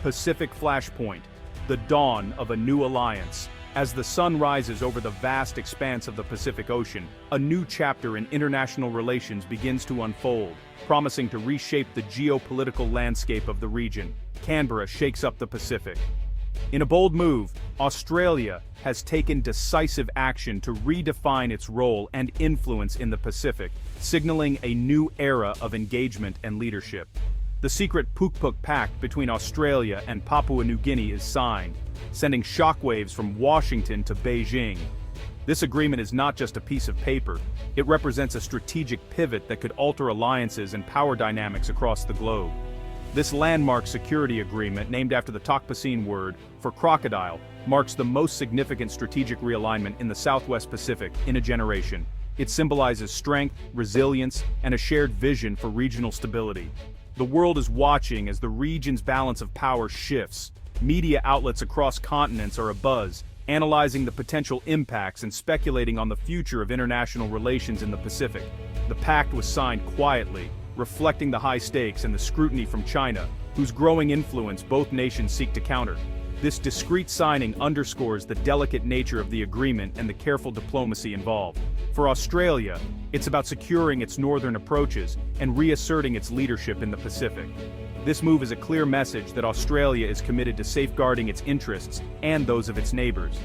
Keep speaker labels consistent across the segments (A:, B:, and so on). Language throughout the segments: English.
A: Pacific Flashpoint, the dawn of a new alliance. As the sun rises over the vast expanse of the Pacific Ocean, a new chapter in international relations begins to unfold, promising to reshape the geopolitical landscape of the region. Canberra shakes up the Pacific. In a bold move, Australia has taken decisive action to redefine its role and influence in the Pacific, signaling a new era of engagement and leadership. The secret Pukpuk Pact between Australia and Papua New Guinea is signed, sending shockwaves from Washington to Beijing. This agreement is not just a piece of paper, it represents a strategic pivot that could alter alliances and power dynamics across the globe. This landmark security agreement, named after the Tokpacene word for crocodile, marks the most significant strategic realignment in the Southwest Pacific in a generation. It symbolizes strength, resilience, and a shared vision for regional stability. The world is watching as the region's balance of power shifts. Media outlets across continents are abuzz, analyzing the potential impacts and speculating on the future of international relations in the Pacific. The pact was signed quietly, reflecting the high stakes and the scrutiny from China, whose growing influence both nations seek to counter. This discreet signing underscores the delicate nature of the agreement and the careful diplomacy involved. For Australia, it's about securing its northern approaches and reasserting its leadership in the Pacific. This move is a clear message that Australia is committed to safeguarding its interests and those of its neighbors.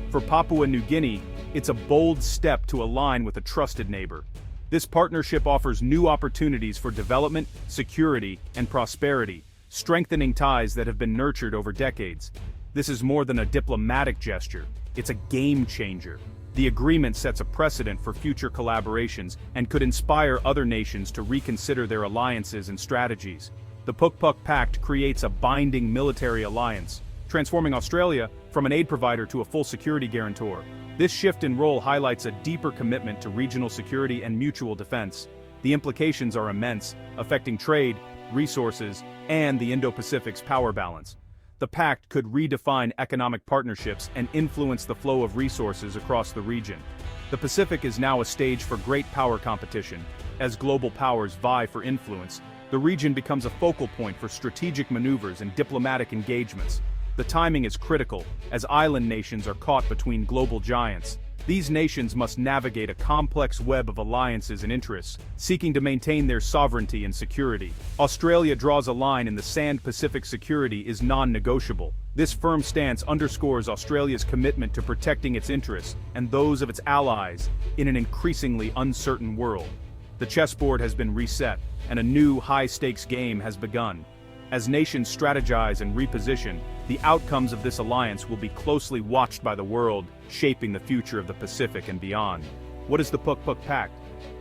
A: For Papua New Guinea, it's a bold step to align with a trusted neighbor. This partnership offers new opportunities for development, security, and prosperity, strengthening ties that have been nurtured over decades. This is more than a diplomatic gesture, it's a game changer. The agreement sets a precedent for future collaborations and could inspire other nations to reconsider their alliances and strategies. The Pukpuk Pact creates a binding military alliance, transforming Australia from an aid provider to a full security guarantor. This shift in role highlights a deeper commitment to regional security and mutual defense. The implications are immense, affecting trade, resources, and the Indo-Pacific's power balance. The pact could redefine economic partnerships and influence the flow of resources across the region. The Pacific is now a stage for great power competition. As global powers vie for influence, the region becomes a focal point for strategic maneuvers and diplomatic engagements. The timing is critical, as island nations are caught between global giants. These nations must navigate a complex web of alliances and interests, seeking to maintain their sovereignty and security. Australia draws a line in the sand. Pacific security is non-negotiable. This firm stance underscores Australia's commitment to protecting its interests and those of its allies in an increasingly uncertain world. The chessboard has been reset, and a new high-stakes game has begun. As nations strategize and reposition, the outcomes of this alliance will be closely watched by the world, shaping the future of the Pacific and beyond. What is the Pukpuk Pact?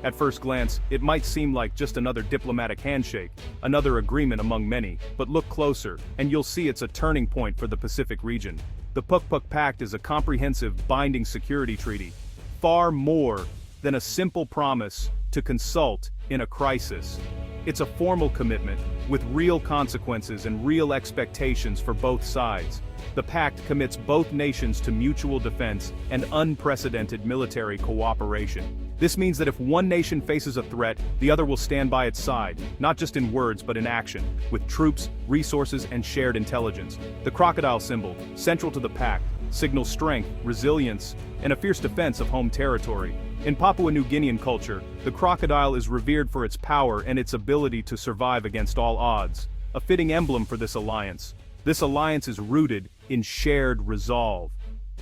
A: At first glance, it might seem like just another diplomatic handshake, another agreement among many, but look closer, and you'll see it's a turning point for the Pacific region. The Pukpuk Pact is a comprehensive, binding security treaty, far more than a simple promise to consult in a crisis. It's a formal commitment, with real consequences and real expectations for both sides. The pact commits both nations to mutual defense and unprecedented military cooperation. This means that if one nation faces a threat, the other will stand by its side, not just in words but in action, with troops, resources, and shared intelligence. The crocodile symbol, central to the pact, signals strength, resilience, and a fierce defense of home territory. In Papua New Guinean culture, the crocodile is revered for its power and its ability to survive against all odds, a fitting emblem for this alliance. This alliance is rooted in shared resolve,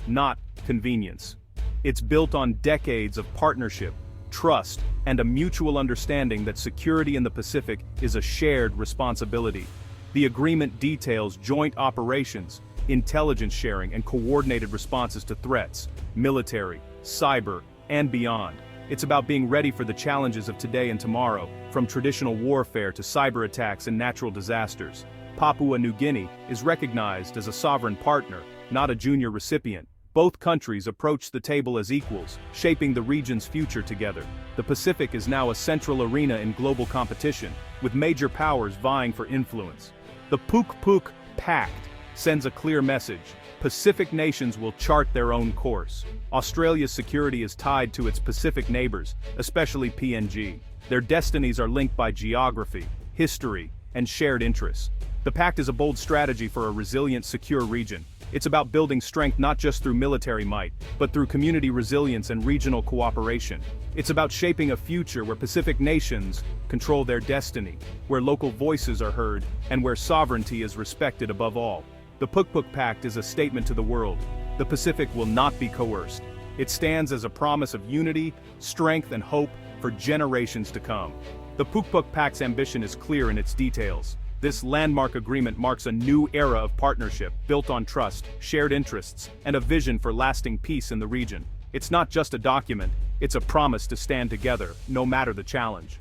A: not convenience. It's built on decades of partnership, trust, and a mutual understanding that security in the Pacific is a shared responsibility. The agreement details joint operations, intelligence sharing, and coordinated responses to threats, military, cyber, and beyond. It's about being ready for the challenges of today and tomorrow, from traditional warfare to cyber attacks and natural disasters. Papua New Guinea is recognized as a sovereign partner, not a junior recipient. Both countries approach the table as equals, shaping the region's future together. The Pacific is now a central arena in global competition, with major powers vying for influence. The Pukpuk Pact sends a clear message. Pacific nations will chart their own course. Australia's security is tied to its Pacific neighbors, especially PNG. Their destinies are linked by geography, history, and shared interests. The pact is a bold strategy for a resilient, secure region. It's about building strength not just through military might, but through community resilience and regional cooperation. It's about shaping a future where Pacific nations control their destiny, where local voices are heard, and where sovereignty is respected above all. The Pukpuk Pact is a statement to the world. The Pacific will not be coerced. It stands as a promise of unity, strength, and hope for generations to come. The Pukpuk Pact's ambition is clear in its details. This landmark agreement marks a new era of partnership, built on trust, shared interests, and a vision for lasting peace in the region. It's not just a document, it's a promise to stand together, no matter the challenge.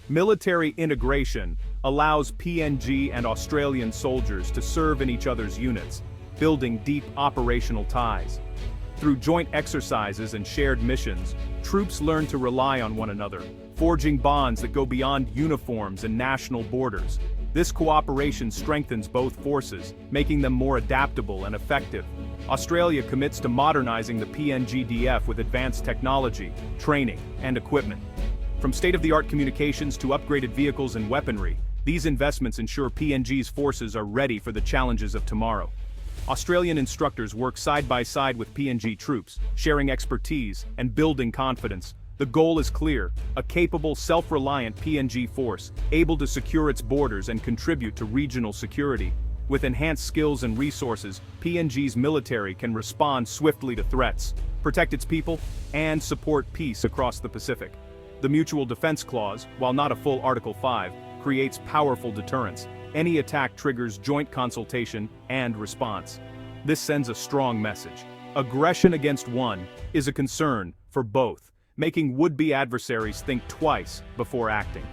A: Military integration allows PNG and Australian soldiers to serve in each other's units, building deep operational ties. Through joint exercises and shared missions, troops learn to rely on one another, forging bonds that go beyond uniforms and national borders. This cooperation strengthens both forces, making them more adaptable and effective. Australia commits to modernizing the PNGDF with advanced technology, training, and equipment. From state-of-the-art communications to upgraded vehicles and weaponry, these investments ensure PNG's forces are ready for the challenges of tomorrow. Australian instructors work side by side with PNG troops, sharing expertise and building confidence. The goal is clear: a capable, self-reliant PNG force, able to secure its borders and contribute to regional security. With enhanced skills and resources, PNG's military can respond swiftly to threats, protect its people, and support peace across the Pacific. The Mutual Defense Clause, while not a full Article 5, creates powerful deterrence. Any attack triggers joint consultation and response. This sends a strong message. Aggression against one is a concern for both, making would-be adversaries think twice before acting.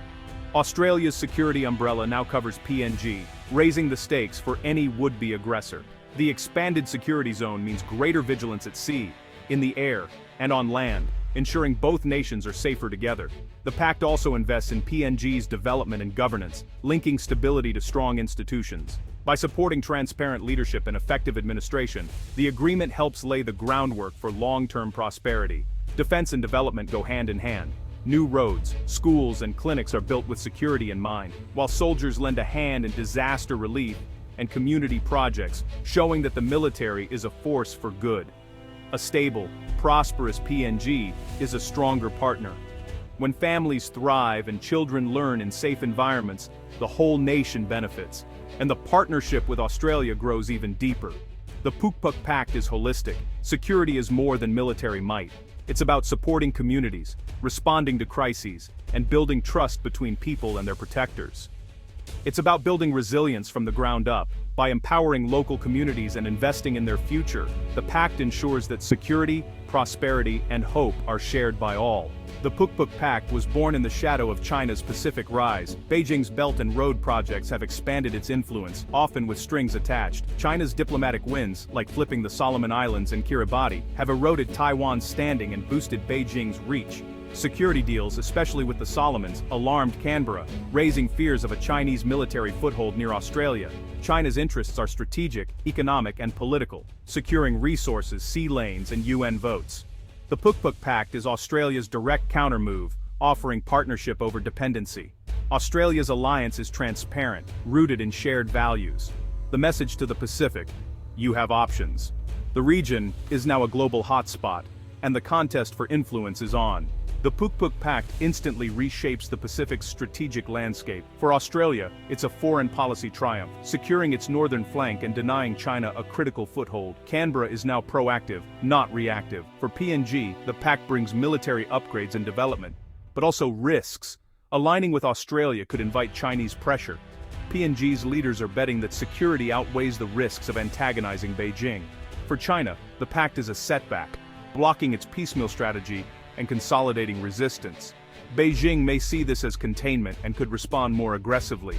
A: Australia's security umbrella now covers PNG, raising the stakes for any would-be aggressor. The expanded security zone means greater vigilance at sea, in the air, and on land, ensuring both nations are safer together. The pact also invests in PNG's development and governance, linking stability to strong institutions. By supporting transparent leadership and effective administration, the agreement helps lay the groundwork for long-term prosperity. Defense and development go hand in hand. New roads, schools, and clinics are built with security in mind, while soldiers lend a hand in disaster relief and community projects, showing that the military is a force for good. A stable, prosperous PNG is a stronger partner. When families thrive and children learn in safe environments, the whole nation benefits, and the partnership with Australia grows even deeper. The Pukpuk Pact is holistic. Security is more than military might. It's about supporting communities, responding to crises, and building trust between people and their protectors. It's about building resilience from the ground up. By empowering local communities and investing in their future, the pact ensures that security, prosperity, and hope are shared by all. The Pukpuk Pact was born in the shadow of China's Pacific rise. Beijing's Belt and Road projects have expanded its influence, often with strings attached. China's diplomatic wins, like flipping the Solomon Islands and Kiribati, have eroded Taiwan's standing and boosted Beijing's reach. Security deals, especially with the Solomons, alarmed Canberra, raising fears of a Chinese military foothold near Australia. China's interests are strategic, economic, and political, securing resources, sea lanes, and UN votes. The Pukpuk Pact is Australia's direct countermove, offering partnership over dependency. Australia's alliance is transparent, rooted in shared values. The message to the Pacific: you have options. The region is now a global hotspot, and the contest for influence is on. The Pukpuk Pact instantly reshapes the Pacific's strategic landscape. For Australia, it's a foreign policy triumph, securing its northern flank and denying China a critical foothold. Canberra is now proactive, not reactive. For PNG, the pact brings military upgrades and development, but also risks. Aligning with Australia could invite Chinese pressure. PNG's leaders are betting that security outweighs the risks of antagonizing Beijing. For China, the pact is a setback, blocking its piecemeal strategy and consolidating resistance. Beijing may see this as containment and could respond more aggressively.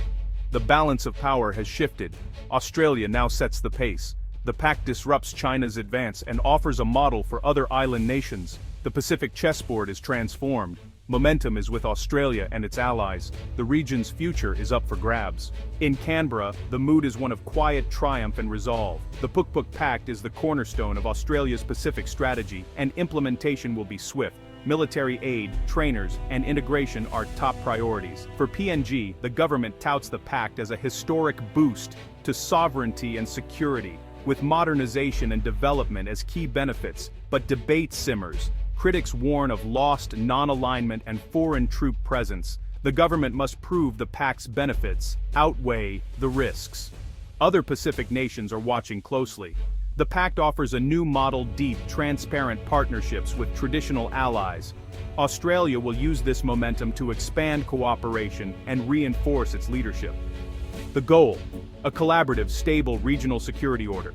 A: The balance of power has shifted. Australia now sets the pace. The pact disrupts China's advance and offers a model for other island nations. The Pacific chessboard is transformed. Momentum is with Australia and its allies. The region's future is up for grabs. In Canberra, the mood is one of quiet triumph and resolve. The Pukpuk Pact is the cornerstone of Australia's Pacific strategy, and implementation will be swift. military aid, trainers, and integration are top priorities. For PNG, the government touts the pact as a historic boost to sovereignty and security, with modernization and development as key benefits, but debate simmers. Critics warn of lost non-alignment and foreign troop presence. The government must prove the pact's benefits outweigh the risks. Other Pacific nations are watching closely. The pact offers a new model: deep, transparent partnerships with traditional allies. Australia will use this momentum to expand cooperation and reinforce its leadership. The goal: a collaborative, stable regional security order.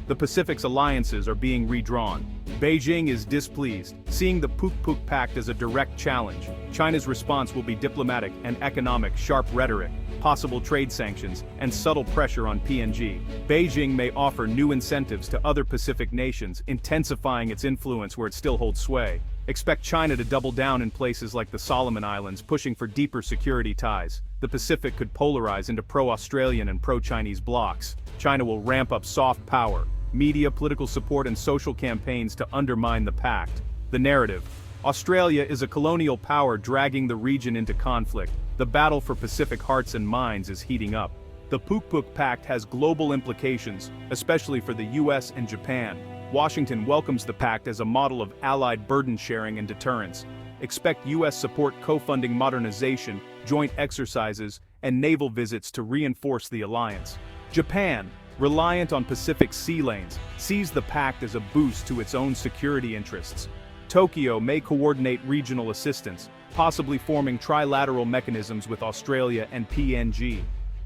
A: The Pacific's alliances are being redrawn. Beijing is displeased, seeing the Pukpuk Pact as a direct challenge. China's response will be diplomatic and economic, sharp rhetoric, possible trade sanctions, and subtle pressure on PNG. Beijing may offer new incentives to other Pacific nations, intensifying its influence where it still holds sway. Expect China to double down in places like the Solomon Islands, pushing for deeper security ties. The Pacific could polarize into pro-Australian and pro-Chinese blocs. China will ramp up soft power, media, political support, and social campaigns to undermine the pact. The narrative: Australia is a colonial power dragging the region into conflict. The battle for Pacific hearts and minds is heating up. The Pukpuk Pact has global implications, especially for the US and Japan. Washington welcomes the pact as a model of allied burden sharing and deterrence. Expect US support co-funding modernization, joint exercises, and naval visits to reinforce the alliance. Japan, reliant on Pacific sea lanes, sees the pact as a boost to its own security interests. Tokyo may coordinate regional assistance, possibly forming trilateral mechanisms with Australia and PNG.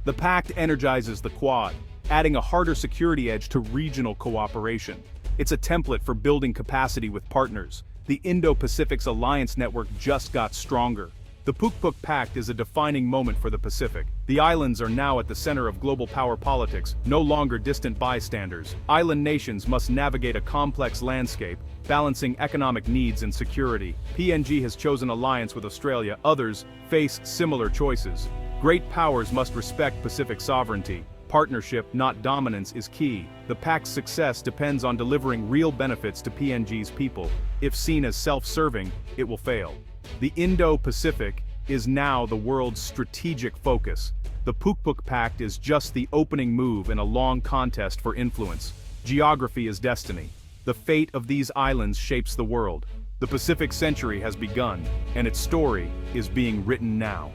A: The pact energizes the Quad, adding a harder security edge to regional cooperation. It's a template for building capacity with partners. The Indo-Pacific's alliance network just got stronger. The Pukpuk Pact is a defining moment for the Pacific. The islands are now at the center of global power politics, no longer distant bystanders. Island nations must navigate a complex landscape, balancing economic needs and security. PNG has chosen alliance with Australia. Others face similar choices. Great powers must respect Pacific sovereignty. Partnership, not dominance, is key. The pact's success depends on delivering real benefits to PNG's people. If seen as self-serving, it will fail. The Indo-Pacific is now the world's strategic focus. The Pukpuk Pact is just the opening move in a long contest for influence. Geography is destiny. The fate of these islands shapes the world. The Pacific century has begun, and its story is being written now.